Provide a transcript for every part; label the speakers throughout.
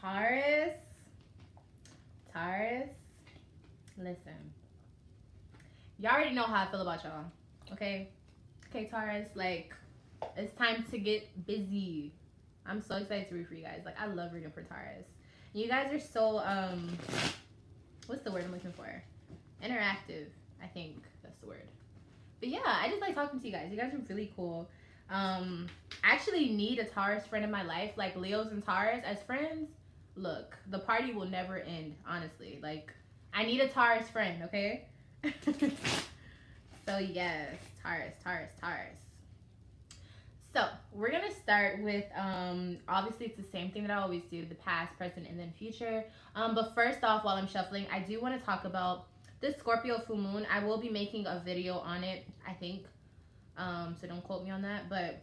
Speaker 1: Taurus, listen. Y'all already know how I feel about y'all, okay? Okay, Taurus, like, it's time to get busy. I'm so excited to read for you guys. Like, I love reading for Taurus. You guys are so, what's the word I'm looking for? Interactive, I think that's the word. But yeah, I just like talking to you guys. You guys are really cool. I actually need a Taurus friend in my life. Like, Leos and Taurus as friends, look, the party will never end, honestly. Like, I need a Taurus friend, okay? So yes, Taurus. So we're gonna start with obviously it's the same thing that I always do, the past, present, and then future. But first off, while I'm shuffling, I do want to talk about this Scorpio full moon. I will be making a video on it, I think. So don't quote me on that, but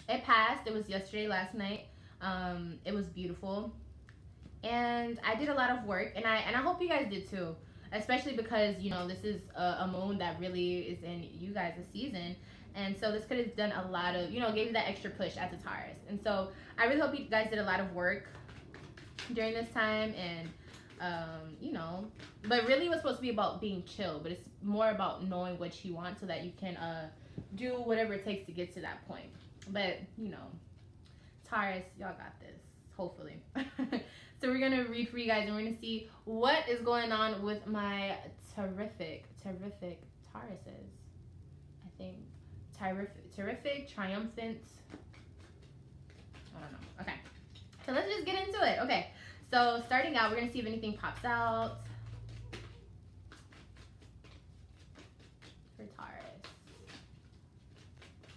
Speaker 1: it passed. It was yesterday, last night. It was beautiful, and I did a lot of work, and I hope you guys did too. Especially because, you know, this is a moon that really is in you guys' season. And so this could have done a lot of, you know, gave you that extra push at the Taurus. And so I really hope you guys did a lot of work during this time. And, you know, but really it was supposed to be about being chill. But it's more about knowing what you want so that you can do whatever it takes to get to that point. But, you know, Taurus, y'all got this, hopefully. So we're gonna read for you guys, and we're gonna see what is going on with my terrific Tauruses. I think terrific, triumphant. I don't know. Okay, so let's just get into it. Okay, so starting out, we're gonna see if anything pops out for Taurus.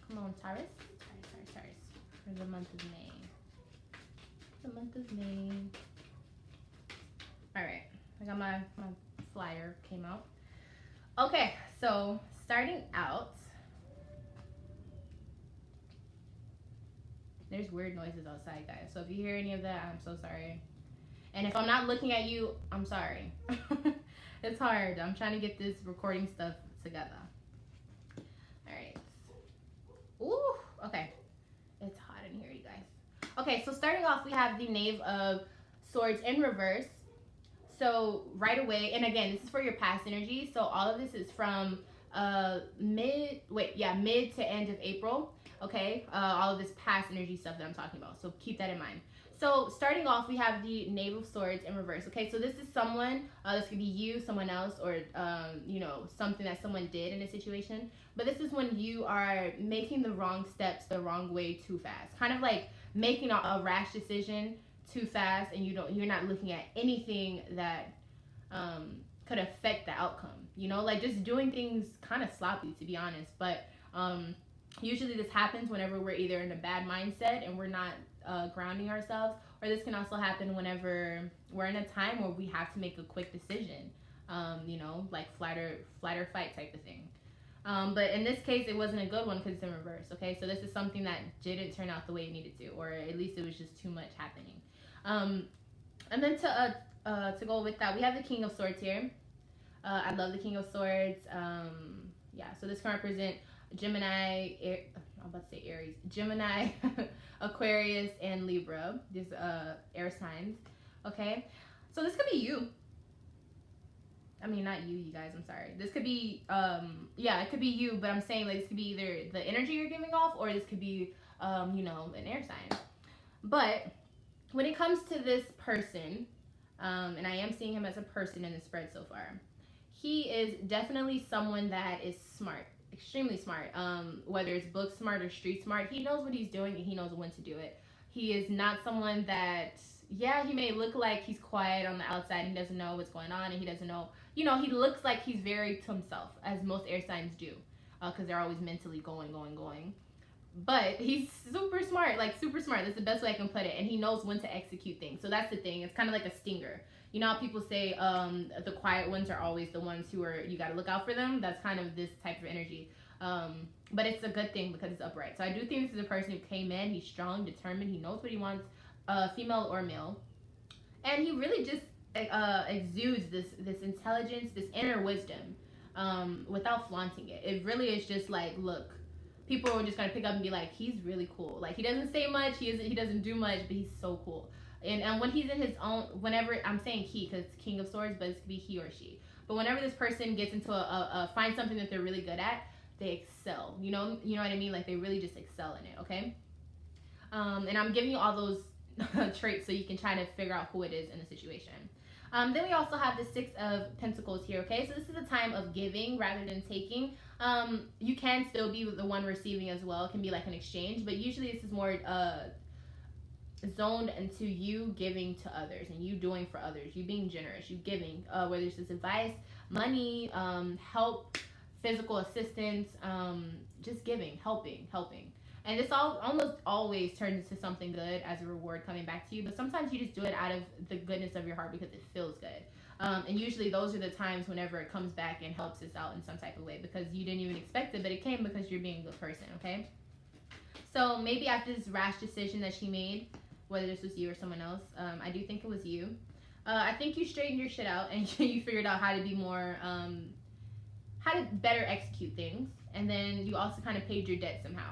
Speaker 1: Come on, Taurus. For the month of May. All right, I got my flyer came out. Okay, so starting out, there's weird noises outside, guys. So if you hear any of that, I'm so sorry. And if I'm not looking at you, I'm sorry. It's hard. I'm trying to get this recording stuff together. All right. Ooh, okay. It's hot in here, you guys. Okay, so starting off, we have the Knave of Swords in reverse. So right away, and again, this is for your past energy. So all of this is from mid to end of April. Okay, all of this past energy stuff that I'm talking about. So keep that in mind. So starting off, we have the Knave of Swords in reverse. Okay, so this is someone, this could be you, someone else, or you know, something that someone did in a situation. But this is when you are making the wrong steps the wrong way too fast. Kind of like making a rash decision too fast, and you're not looking at anything that could affect the outcome. You know, like just doing things kind of sloppy, to be honest. But usually this happens whenever we're either in a bad mindset and we're not grounding ourselves, or this can also happen whenever we're in a time where we have to make a quick decision. You know, like flight or fight type of thing. But in this case, it wasn't a good one because it's in reverse. Okay, so this is something that didn't turn out the way it needed to, or at least it was just too much happening. And then to go with that, we have the King of Swords here. I love the King of Swords. Yeah, so this can represent Gemini, I'm about to say Aries, Gemini, Aquarius, and Libra. These air signs. Okay, so this could be you. I mean, not you guys, I'm sorry. This could be, yeah, it could be you, but I'm saying like this could be either the energy you're giving off, or this could be, you know, an air sign. But when it comes to this person, and I am seeing him as a person in the spread so far, he is definitely someone that is smart, extremely smart. Whether it's book smart or street smart, he knows what he's doing and he knows when to do it. He is not someone that, yeah, he may look like he's quiet on the outside and he doesn't know what's going on, and he doesn't know, you know, he looks like he's very to himself, as most air signs do, because they're always mentally going. But he's super smart, like super smart. That's the best way I can put it. And he knows when to execute things. So that's the thing. It's kind of like a stinger. You know how people say the quiet ones are always the ones who are, you got to look out for them? That's kind of this type of energy. But it's a good thing because it's upright. So I do think this is a person who came in. He's strong, determined. He knows what he wants, female or male. And he really just exudes this intelligence, this inner wisdom, without flaunting it. It really is just like, look, people are just gonna pick up and be like, he's really cool. Like, he doesn't say much, he doesn't do much, but he's so cool. And when he's in his own, whenever, I'm saying he because it's King of Swords, but it could be he or she. But whenever this person gets into find something that they're really good at, they excel. You know what I mean? Like, they really just excel in it, okay? And I'm giving you all those traits so you can try to figure out who it is in the situation. Then we also have the Six of Pentacles here, okay? So this is a time of giving rather than taking. You can still be the one receiving as well. It can be like an exchange, but usually this is more zoned into you giving to others and you doing for others, you being generous, you giving, whether it's just advice, money, help, physical assistance, just giving, helping. And this almost always turns into something good as a reward coming back to you, but sometimes you just do it out of the goodness of your heart because it feels good. And usually those are the times whenever it comes back and helps us out in some type of way because you didn't even expect it, but it came because you're being a good person, okay? So maybe after this rash decision that she made, whether this was you or someone else, I do think it was you. I think you straightened your shit out and you figured out how to be more, how to better execute things. And then you also kind of paid your debt somehow.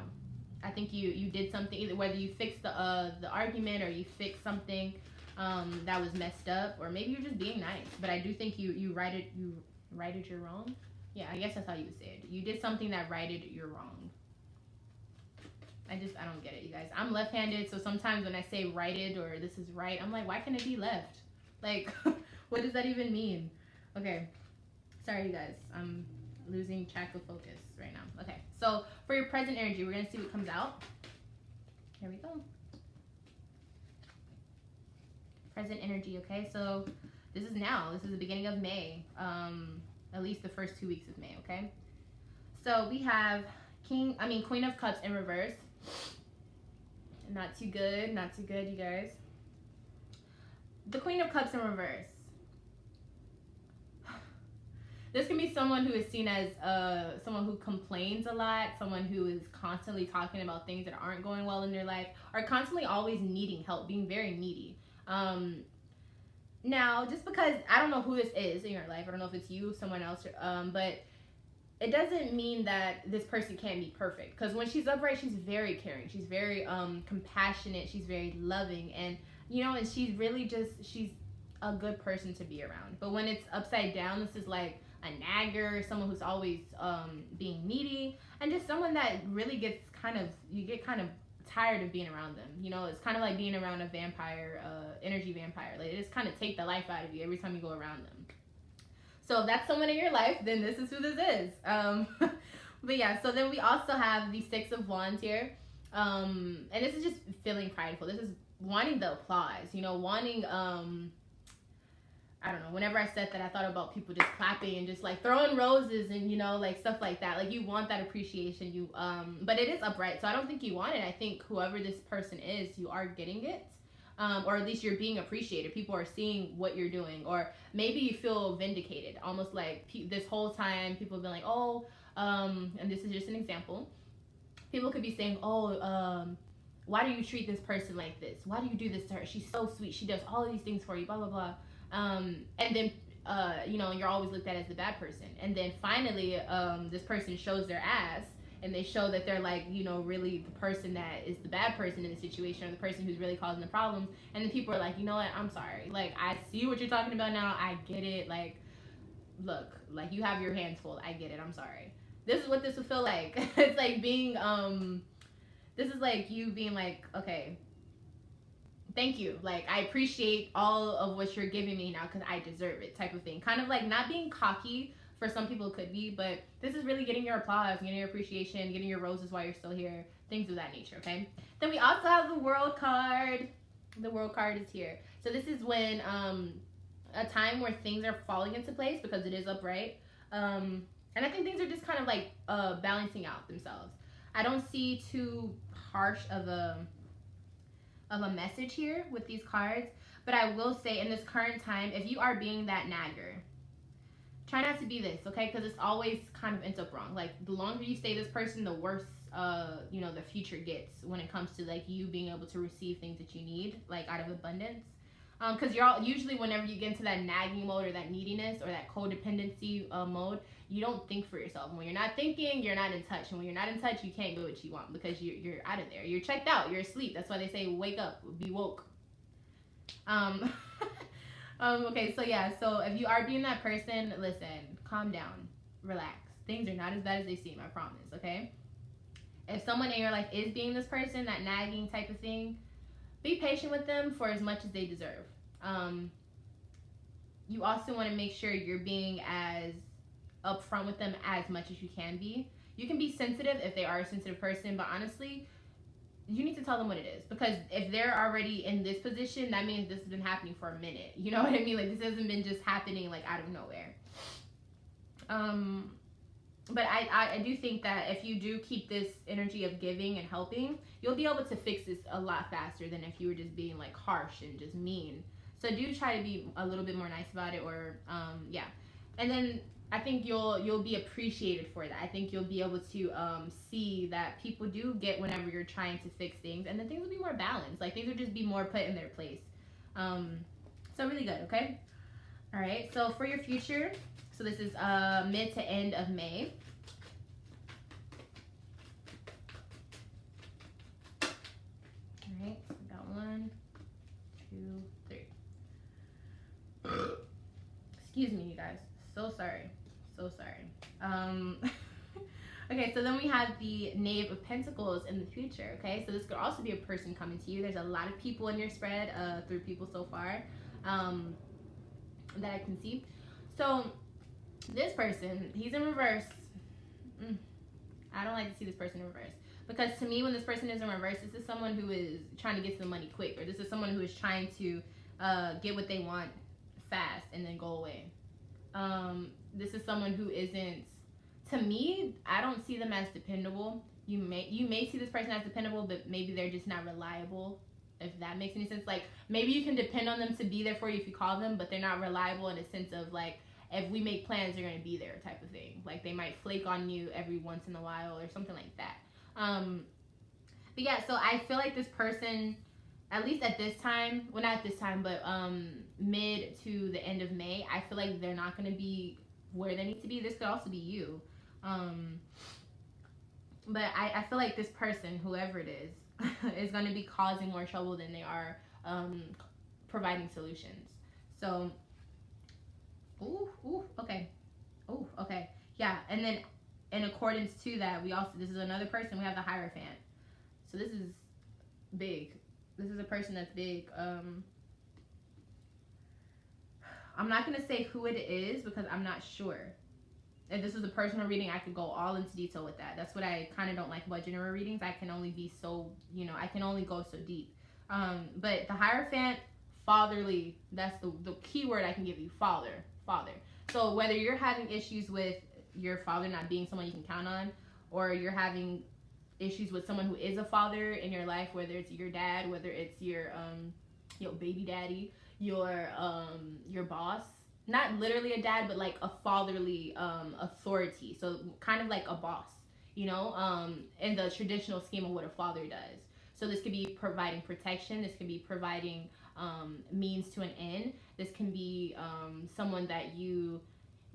Speaker 1: I think you did something, either whether you fixed the argument or you fixed something that was messed up, or maybe you're just being nice. But I do think you righted your wrong. Yeah, I guess that's how you would say it. You did something that righted your wrong. I don't get it, you guys. I'm left-handed, so sometimes when I say righted or this is right, I'm like, why can't it be left? Like, what does that even mean? Okay, sorry, you guys. I'm losing track of focus right now. Okay, so for your present energy, we're gonna see what comes out. Here we go. Present energy, okay? So this is now. This is the beginning of May. At least the first 2 weeks of May, okay? So we have Queen of Cups in reverse. Not too good, you guys. The Queen of Cups in reverse. This can be someone who is seen as someone who complains a lot, someone who is constantly talking about things that aren't going well in their life, or constantly always needing help, being very needy. Now, just because I don't know who this is in your life, I don't know if it's you, someone else, but it doesn't mean that this person can't be perfect. Because when she's upright, she's very caring. She's very compassionate. She's very loving. And, and she's really she's a good person to be around. But when it's upside down, this is like a nagger, someone who's always being needy, and just someone that really you get kind of tired of being around them. It's kind of like being around a vampire, energy vampire. Like, they just kind of take the life out of you every time you go around them. So if that's someone in your life, then this is who this is. But yeah, so then we also have the Six of Wands here. And this is just feeling prideful. This is wanting the applause, wanting, I don't know, whenever I said that, I thought about people just clapping and just like throwing roses and, like stuff like that. Like, you want that appreciation, but it is upright. So I don't think you want it. I think whoever this person is, you are getting it. Or at least you're being appreciated. People are seeing what you're doing, or maybe you feel vindicated, almost like this whole time people have been like, oh, and this is just an example. People could be saying, oh, why do you treat this person like this? Why do you do this to her? She's so sweet. She does all of these things for you, blah, blah, blah. And then, you're always looked at as the bad person. And then finally, this person shows their ass, and they show that they're like, really the person that is the bad person in the situation, or the person who's really causing the problems. And then people are like, you know what, I'm sorry. Like, I see what you're talking about now. I get it. Like, look, like, you have your hands full. I get it. I'm sorry. This is what this would feel like. It's like being, this is like you being like, okay, thank you. Like, I appreciate all of what you're giving me now because I deserve it, type of thing. Kind of like not being cocky. For some people it could be, but this is really getting your applause, getting your appreciation, getting your roses while you're still here, things of that nature, okay? Then we also have the World card. The World card is here. So this is when a time where things are falling into place because it is upright. And I think things are just kind of like balancing out themselves. I don't see too harsh of a message here with these cards, but I will say in this current time, if you are being that nagger, try not to be this, okay? Because it's always kind of ends up wrong. Like, the longer you stay this person, the worse, the future gets when it comes to, like, you being able to receive things that you need, like, out of abundance. Because usually whenever you get into that nagging mode or that neediness or that codependency mode, you don't think for yourself. When you're not thinking, you're not in touch. And when you're not in touch, you can't get what you want because you're out of there. You're checked out. You're asleep. That's why they say wake up, be woke. Um, okay, so yeah, so if you are being that person, listen, calm down, relax. Things are not as bad as they seem, I promise, okay? If someone in your life is being this person, that nagging type of thing, be patient with them for as much as they deserve. You also want to make sure you're being as upfront with them as much as you can be. You can be sensitive if they are a sensitive person, but honestly, you need to tell them what it is, because if they're already in this position, that means this has been happening for a minute. You know what I mean? Like, this hasn't been just happening like out of nowhere. But I do think that if you do keep this energy of giving and helping, you'll be able to fix this a lot faster than if you were just being like harsh and just mean. So do try to be a little bit more nice about it, or yeah. And then I think you'll be appreciated for that. I think you'll be able to see that people do get whenever you're trying to fix things, and then things will be more balanced. Like, things will just be more put in their place. So really good, okay? All right, so for your future, so this is mid to end of May. All right, so we got 1, 2, 3. Excuse me, you guys. So sorry. So sorry. Okay, so then we have the Knave of Pentacles in the future, okay? So this could also be a person coming to you. There's a lot of people in your spread, 3 people so far, that I can see. So this person, he's in reverse. I don't like to see this person in reverse. Because to me, when this person is in reverse, this is someone who is trying to get to the money quick. Or this is someone who is trying to get what they want fast and then go away. This is someone who isn't, to me, I don't see them as dependable. You may see this person as dependable, but maybe they're just not reliable, if that makes any sense. Like, maybe you can depend on them to be there for you if you call them, but they're not reliable in a sense of, like, if we make plans, they're going to be there type of thing. Like, they might flake on you every once in a while or something like that. But yeah, so I feel like this person, at least at this time, well, not at this time, but mid to the end of May, I feel like they're not going to be where they need to be. This could also be you. But I feel like this person, whoever it is going to be causing more trouble than they are providing solutions. So, okay. Okay. Yeah, and then in accordance to that, this is another person, we have the Hierophant. So this is big. This is a person that's big. I'm not going to say who it is because I'm not sure. If this was a personal reading, I could go all into detail with that. That's what I kind of don't like about general readings. I can only be so, I can only go so deep. But the Hierophant, fatherly, that's the key word I can give you, father. So whether you're having issues with your father not being someone you can count on, or you're having issues with someone who is a father in your life, whether it's your dad, whether it's your baby daddy, your boss, not literally a dad, but like a fatherly authority, so kind of like a boss, in the traditional scheme of what a father does. So this could be providing protection, this could be providing means to an end, this can be someone that you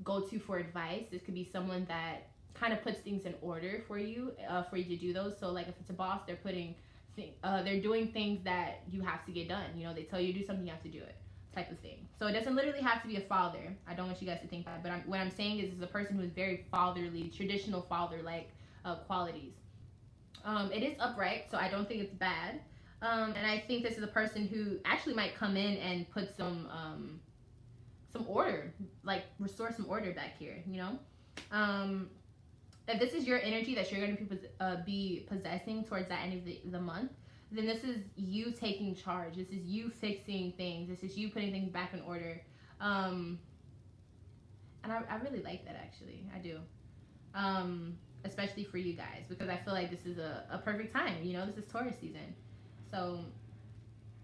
Speaker 1: go to for advice, this could be someone that kind of puts things in order for you to do those. So like if it's a boss, they're doing things that you have to get done. They tell you to do something, you have to do it, type of thing. So it doesn't literally have to be a father. I don't want you guys to think that, but what I'm saying is a person who is very fatherly, traditional father-like qualities. It is upright, so I don't think it's bad. And I think this is a person who actually might come in and put some order, like restore some order back here, If this is your energy that you're going to be possessing towards that end of the month, then this is you taking charge. This is you fixing things. This is you putting things back in order. And I really like that, actually. I do. Especially for you guys, because I feel like this is a perfect time. This is Taurus season. So,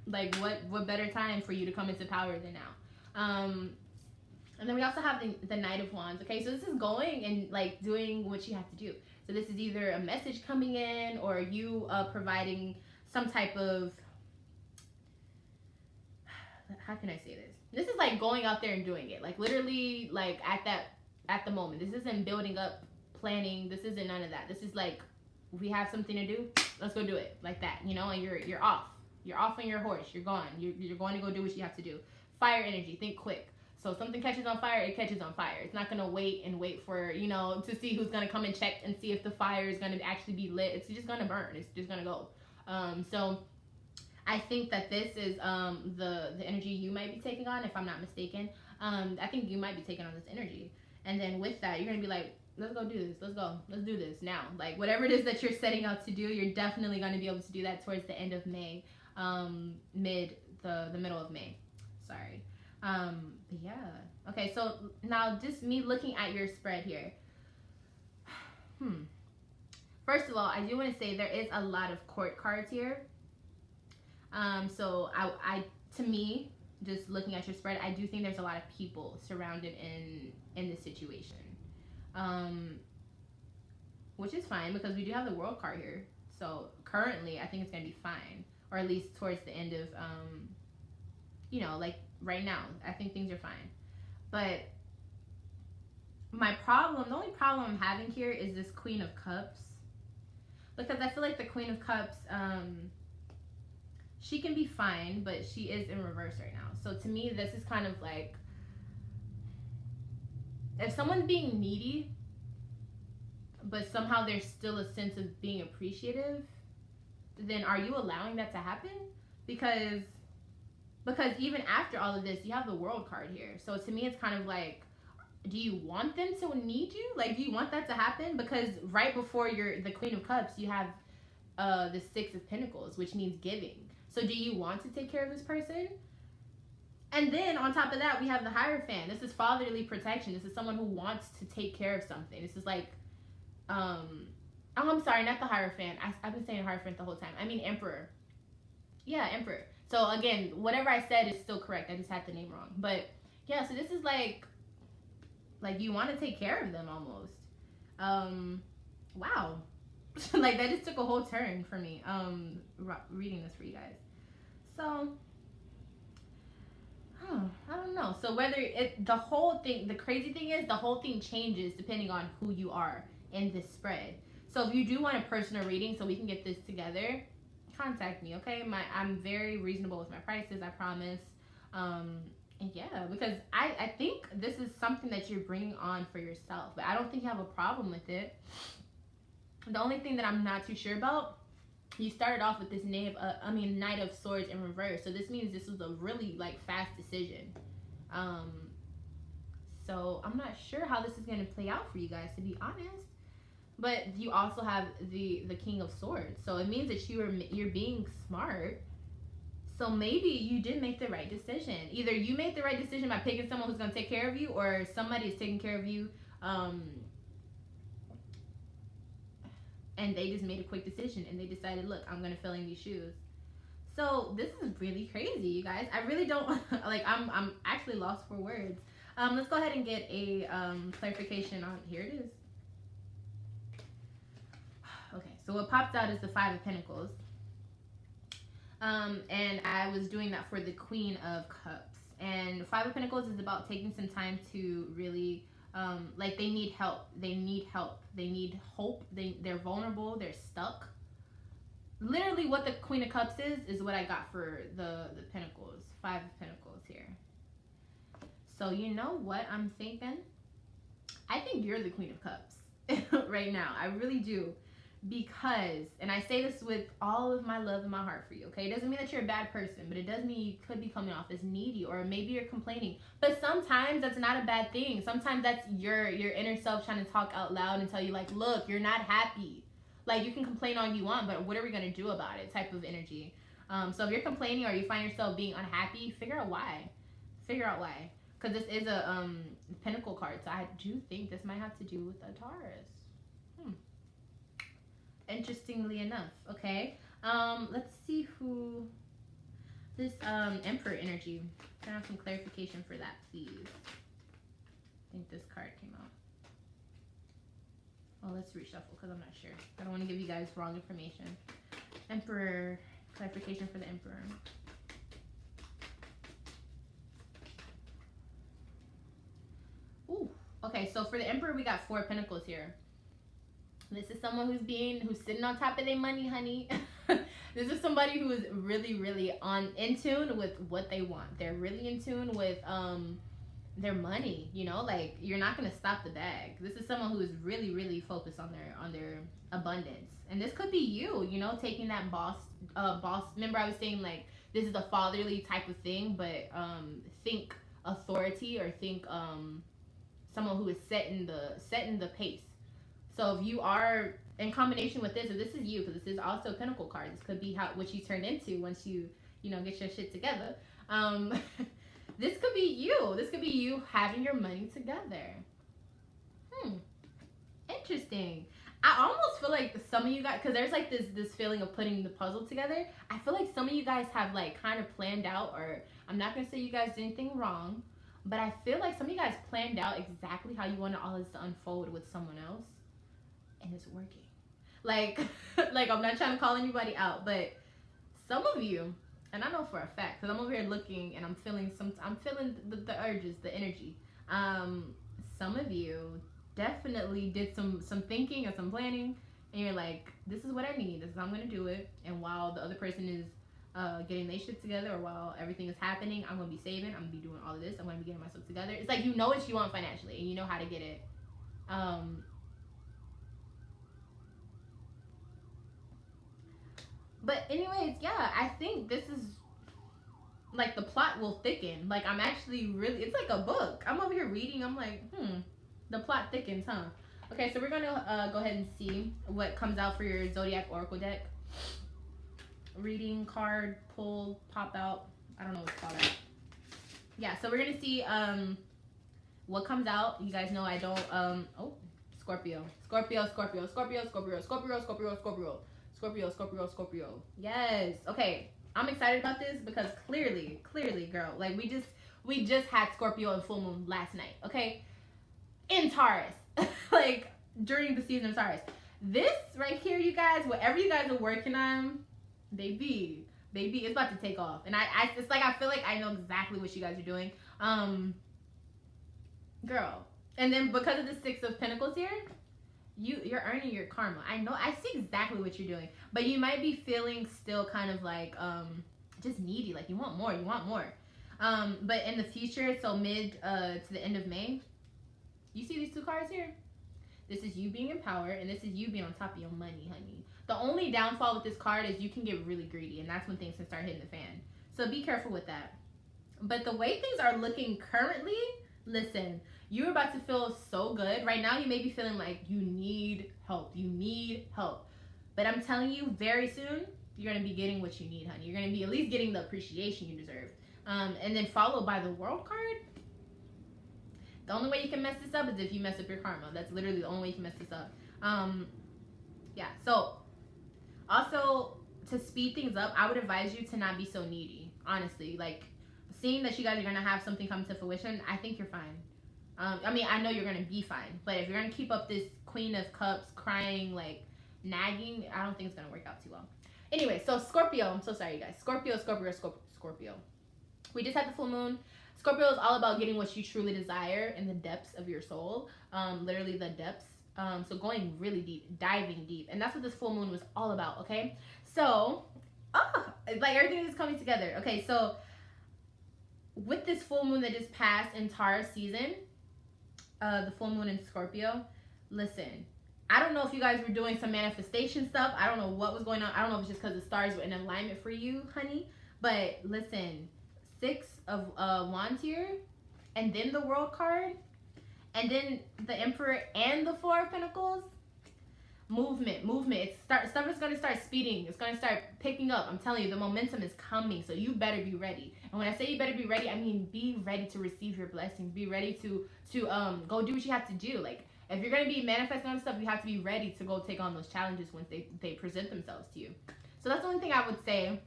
Speaker 1: like, what better time for you to come into power than now? And then we also have the Knight of Wands. Okay, so this is going and like doing what you have to do. So this is either a message coming in, or you providing some type of, how can I say this? This is like going out there and doing it. Like literally, like at the moment. This isn't building up, planning. This isn't none of that. This is like, we have something to do, let's go do it, like that, and you're off. You're off on your horse. You're gone. You're going to go do what you have to do. Fire energy. Think quick. So if something catches on fire, it catches on fire. It's not going to wait for, you know, to see who's going to come and check and see if the fire is going to actually be lit. It's just going to burn. It's just going to go. So I think that this is the energy you might be taking on, if I'm not mistaken. I think you might be taking on this energy. And then with that, you're going to be like, let's go do this. Let's go. Let's do this now. Like, whatever it is that you're setting out to do, you're definitely going to be able to do that towards the end of May. The middle of May. Sorry. But yeah. Okay, so now just me looking at your spread here. First of all, I do want to say there is a lot of court cards here. So I to me, just looking at your spread, I do think there's a lot of people surrounded in this situation. Which is fine because we do have the World card here. So currently, I think it's going to be fine. Or at least towards the end of, you know, like right now, I think things are fine. But the only problem I'm having here is this Queen of Cups. Because I feel like the Queen of Cups, she can be fine, but she is in reverse right now. So to me, this is kind of like, if someone's being needy, but somehow there's still a sense of being appreciative, then are you allowing that to happen? Because even after all of this, you have the World card here. So to me, it's kind of like, do you want them to need you? Like, do you want that to happen? Because right before the Queen of Cups, you have the Six of Pentacles, which means giving. So do you want to take care of this person? And then on top of that, we have the Hierophant. This is fatherly protection. This is someone who wants to take care of something. This is like, oh, I'm sorry, not the Hierophant. I've been saying Hierophant the whole time. I mean Emperor. Yeah, Emperor. So again, whatever I said is still correct. I just had the name wrong. But yeah, so this is like you want to take care of them almost. Wow. Like that just took a whole turn for me. Reading this for you guys. So, I don't know. So whether the crazy thing is the whole thing changes depending on who you are in this spread. So if you do want a personal reading so we can get this together, contact me, okay? I'm very reasonable with my prices, I promise. And yeah, because I think this is something that you're bringing on for yourself, but I don't think you have a problem with it. The only thing that I'm not too sure about, you started off with this Knight of Swords in reverse. So this means this was a really like fast decision. So I'm not sure how this is going to play out for you guys, to be honest. But you also have the King of Swords. So it means that you're being smart. So maybe you did make the right decision. Either you made the right decision by picking someone who's going to take care of you, or somebody is taking care of you. And they just made a quick decision and they decided, look, I'm going to fill in these shoes. So this is really crazy, you guys. I really don't, like, I'm actually lost for words. Let's go ahead and get a clarification on, here it is. Okay, so what popped out is the Five of Pentacles. And I was doing that for the Queen of Cups. And Five of Pentacles is about taking some time to really, like, they need help. They need help. They need hope. They're vulnerable. They're stuck. Literally what the Queen of Cups is what I got for the Pentacles. Five of Pentacles here. So you know what I'm thinking? I think you're the Queen of Cups right now. I really do. Because, and I say this with all of my love in my heart for you, okay? It doesn't mean that you're a bad person, but it does mean you could be coming off as needy, or maybe you're complaining. But sometimes that's not a bad thing. Sometimes that's your inner self trying to talk out loud and tell you, like, look, you're not happy. Like, you can complain all you want, but what are we going to do about it type of energy. So if you're complaining or you find yourself being unhappy, figure out why. Figure out why. Because this is a Pentacle card, so I do think this might have to do with a Taurus. Interestingly enough, okay. Let's see who this Emperor energy. Can I have some clarification for that, please? I think this card came out. Oh, let's reshuffle because I'm not sure. I don't want to give you guys wrong information. Emperor, clarification for the Emperor. Ooh, okay. So for the Emperor, we got Four of Pentacles here. This is someone who's sitting on top of their money, honey. This is somebody who is really, really in tune with what they want. They're really in tune with their money. You know, like you're not gonna stop the bag. This is someone who is really, really focused on their abundance. And this could be you. You know, taking that boss. Remember, I was saying like this is a fatherly type of thing, but think authority or think someone who is setting the pace. So if you are in combination with this, if this is you, because this is also a Pinnacle card, this could be what you turn into once you get your shit together. This could be you. This could be you having your money together. Interesting. I almost feel like some of you guys, because there's like this feeling of putting the puzzle together. I feel like some of you guys have like kind of planned out, or I'm not gonna say you guys did anything wrong, but I feel like some of you guys planned out exactly how you wanted all this to unfold with someone else, and it's working. Like, like I'm not trying to call anybody out, but some of you, and I know for a fact, because I'm over here looking and I'm feeling the urges, the energy. Some of you definitely did some thinking or some planning, and you're like, this is what I need, this is how I'm gonna do it. And while the other person is getting their shit together, or while everything is happening, I'm gonna be saving, I'm gonna be doing all of this, I'm gonna be getting myself together. It's like you know what you want financially and you know how to get it. But anyways, yeah, I think this is like the plot will thicken. Like I'm actually really, it's like a book. I'm over here reading, I'm like, the plot thickens, huh? Okay, so we're gonna go ahead and see what comes out for your Zodiac Oracle deck. Reading, card, pull, pop out. I don't know what it's called. Yeah, so we're gonna see what comes out. You guys know I don't oh, Scorpio. Yes. Okay. I'm excited about this because clearly, girl, like we just had Scorpio and full moon last night, okay? In Taurus. Like during the season of Taurus. This right here, you guys, whatever you guys are working on, baby, it's about to take off. And it's like I feel like I know exactly what you guys are doing. Girl. And then because of the Six of Pentacles here, you're earning your karma. I know, I see exactly what you're doing, but you might be feeling still kind of like just needy, like you want more. But in the future, so mid to the end of May, you see these two cards here? This is you being in power, and this is you being on top of your money, honey. The only downfall with this card is you can get really greedy, and that's when things can start hitting the fan. So be careful with that. But the way things are looking currently, listen, you're about to feel so good. Right now, you may be feeling like you need help. But I'm telling you, very soon, you're going to be getting what you need, honey. You're going to be at least getting the appreciation you deserve. And then followed by the World card. The only way you can mess this up is if you mess up your karma. That's literally the only way you can mess this up. Yeah, so also to speed things up, I would advise you to not be so needy, honestly. Like, seeing that you guys are going to have something come to fruition, I think you're fine. I mean, I know you're going to be fine, but if you're going to keep up this Queen of Cups crying, like, nagging, I don't think it's going to work out too well. Anyway, so Scorpio, I'm so sorry, you guys. Scorpio. We just had the full moon. Scorpio is all about getting what you truly desire in the depths of your soul. Literally the depths. So going really deep, diving deep. And that's what this full moon was all about, okay? So, like everything is coming together. Okay, so with this full moon that just passed in Taurus season, the full moon in Scorpio, listen, I don't know if you guys were doing some manifestation stuff. I don't know what was going on. I don't know if it's just because the stars were in alignment for you, honey. But listen, 6 of Wands here, and then the World card, and then the Emperor and the 4 of Pentacles. Movement. Stuff is going to start speeding. It's going to start picking up. I'm telling you, the momentum is coming, so you better be ready. And when I say you better be ready, I mean be ready to receive your blessings. Be ready to go do what you have to do. Like, if you're going to be manifesting on stuff, you have to be ready to go take on those challenges once they present themselves to you. So that's the only thing I would say.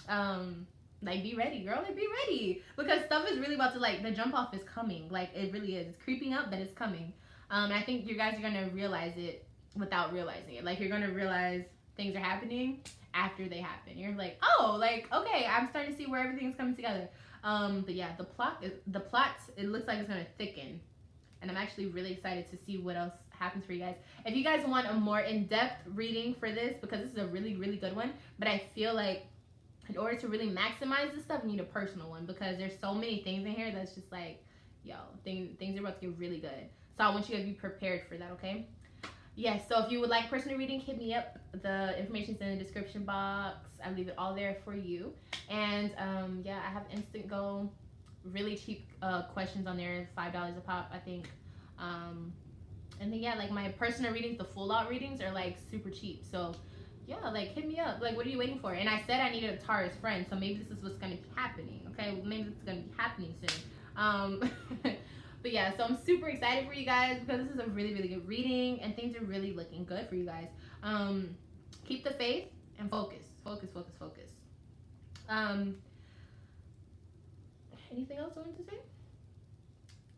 Speaker 1: Like, be ready, girl. Like, be ready. Because stuff is really about to, like, the jump off is coming. Like, it really is. It's creeping up, but it's coming. And I think you guys are going to realize it without realizing it. Like, you're going to realize things are happening after they happen. You're like, oh, like, okay, I'm starting to see where everything's coming together. But yeah, the plot, it looks like it's going to thicken. And I'm actually really excited to see what else happens for you guys. If you guys want a more in-depth reading for this, because this is a really, really good one, but I feel like in order to really maximize this stuff, you need a personal one, because there's so many things in here that's just like, yo, things are about to get really good. So I want you to be prepared for that, okay? Yes, so if you would like personal reading, hit me up. The information's in the description box. I leave it all there for you. And yeah, I have Instant Go, really cheap questions on there, $5 a pop, I think. And then yeah, like my personal readings, the full out readings are like super cheap. So yeah, like hit me up. Like, what are you waiting for? And I said I needed a Taurus friend, so maybe this is what's gonna be happening. Okay, maybe this is gonna be happening soon. But yeah, so I'm super excited for you guys, because this is a really, really good reading, and things are really looking good for you guys. Keep the faith and focus. Anything else I wanted to say?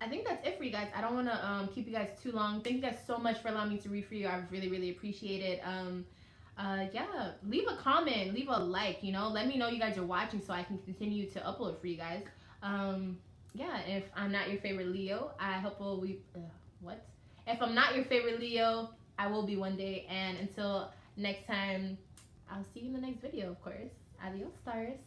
Speaker 1: I think that's it for you guys. I don't want to keep you guys too long. Thank you guys so much for allowing me to read for you. I really, really appreciate it. Yeah, leave a comment, leave a like, you know, let me know you guys are watching so I can continue to upload for you guys. Yeah, if I'm not your favorite Leo, I hope if I'm not your favorite Leo, I will be one day. And until next time, I'll see you in the next video, of course. Adios, stars.